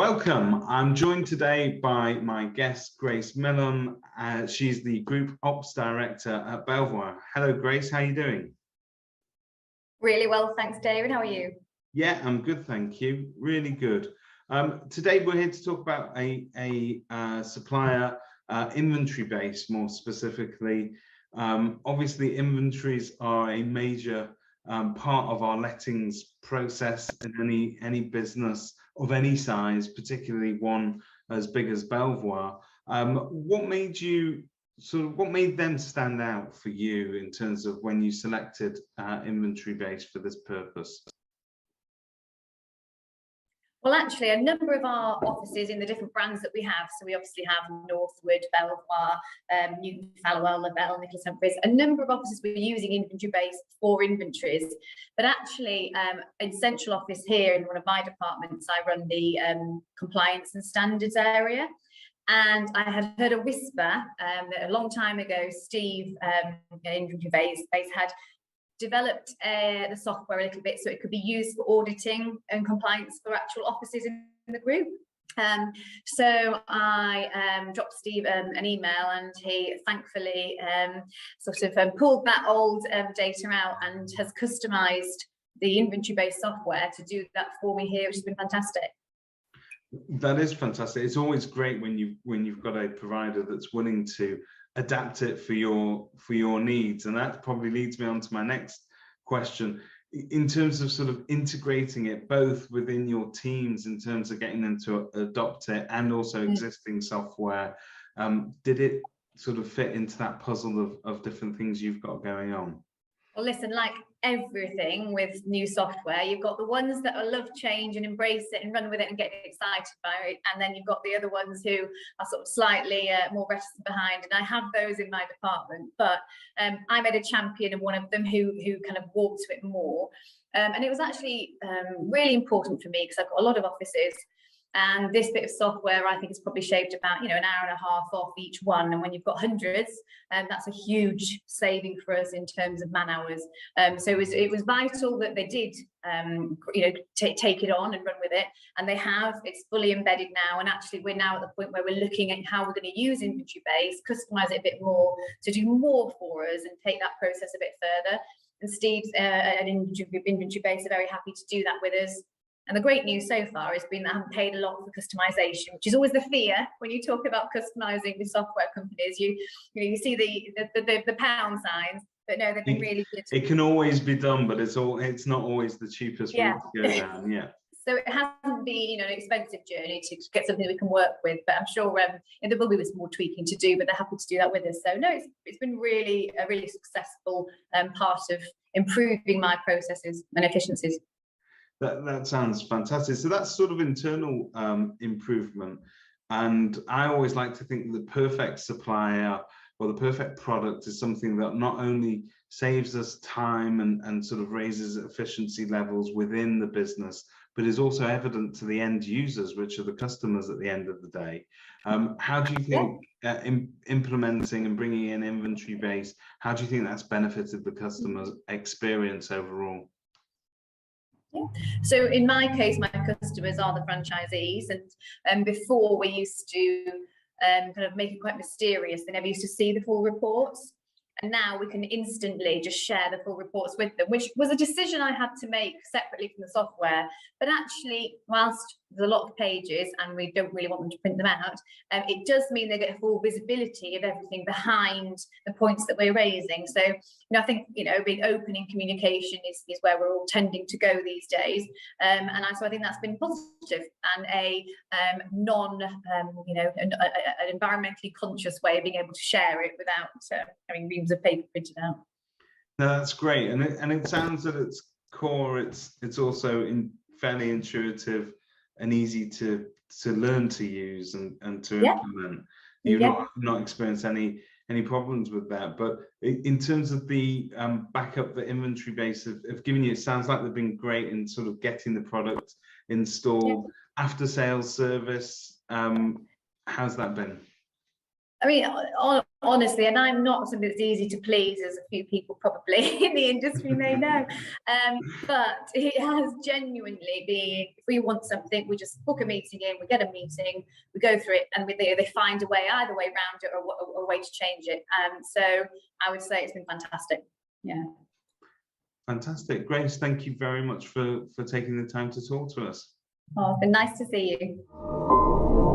Welcome. I'm joined today by my guest, Grace Milham. She's the Group Ops Director at Belvoir. Hello, Grace. How are you doing? Really well, thanks, David. How are you? Yeah, I'm good, thank you. Really good. Today, we're here to talk about a supplier inventory base, more specifically. Obviously, inventories are a major part of our lettings process in any business of any size, particularly one as big as Belvoir. What made them stand out for you in terms of when you selected inventory base for this purpose? Well, actually, a number of our offices in the different brands that we have, so we obviously have Northwood, Belvoir, Newton, Fallowell, Lavelle, Nicholas Humphreys, a number of offices we're using inventory base for inventories. But actually, in central office here in one of my departments, I run the compliance and standards area. And I had heard a whisper that a long time ago, Steve, inventory base had developed the software a little bit so it could be used for auditing and compliance for actual offices in the group. So I dropped Steve an email, and he thankfully pulled that old data out and has customized the inventory-based software to do that for me here, which has been fantastic. That is fantastic. It's always great when you've got a provider that's willing to adapt it for your needs, and that probably leads me on to my next question. In terms of sort of integrating it both within your teams, in terms of getting them to adopt it, and also existing software, did it sort of fit into that puzzle of different things you've got going on? Well, listen, like everything with new software, you've got the ones that love change and embrace it and run with it and get excited by it, and then you've got the other ones who are sort of slightly more reticent behind, and I have those in my department. But I made a champion of one of them who kind of walked to it more, and it was actually really important for me because I've got a lot of offices. And this bit of software, I think, is probably shaved about, an hour and a half off each one. And when you've got hundreds, that's a huge saving for us in terms of man hours. So it was vital that they did, take it on and run with it. And they have. It's fully embedded now. And actually, we're now at the point where we're looking at how we're going to use inventory base, customize it a bit more to do more for us and take that process a bit further. And Steve's at inventory base are very happy to do that with us. And the great news so far has been that I haven't paid a lot for customization, which is always the fear when you talk about customizing with software companies. You see the pound signs, but no, they've been really good. It can always be done, but it's not always the cheapest route to go down. Yeah. So it hasn't been, an expensive journey to get something we can work with, but I'm sure there will be some more tweaking to do, but they're happy to do that with us. So no, it's been really a really successful part of improving my processes and efficiencies. That sounds fantastic. So that's sort of internal improvement. And I always like to think the perfect supplier or the perfect product is something that not only saves us time and sort of raises efficiency levels within the business, but is also evident to the end users, which are the customers at the end of the day. How do you think implementing and bringing in inventory base, how do you think that's benefited the customer's experience overall? So in my case, my customers are the franchisees, and before we used to kind of make it quite mysterious. They never used to see the full reports, and now we can instantly just share the full reports with them, which was a decision I had to make separately from the software. But actually, whilst there's a lot of pages and we don't really want them to print them out, it does mean they get full visibility of everything behind the points that we're raising. So, I think, being open in communication is where we're all tending to go these days. So I think that's been positive and a an environmentally conscious way of being able to share it without having reams of paper printed out. No, that's great. And it sounds at its core, it's also fairly intuitive and easy to learn to use and to implement. You've not experienced any problems with that, but in terms of the backup, the inventory base have given you, it sounds like they've been great in sort of getting the product installed. After sales service, how's that been? I mean, honestly, and I'm not somebody that's easy to please, as a few people probably in the industry may know, but it has genuinely been, if we want something, we just book a meeting in, we get a meeting, we go through it, and they find a way, either way around it or a way to change it. So I would say it's been fantastic. Yeah. Fantastic. Grace, thank you very much for taking the time to talk to us. Oh, it's been nice to see you.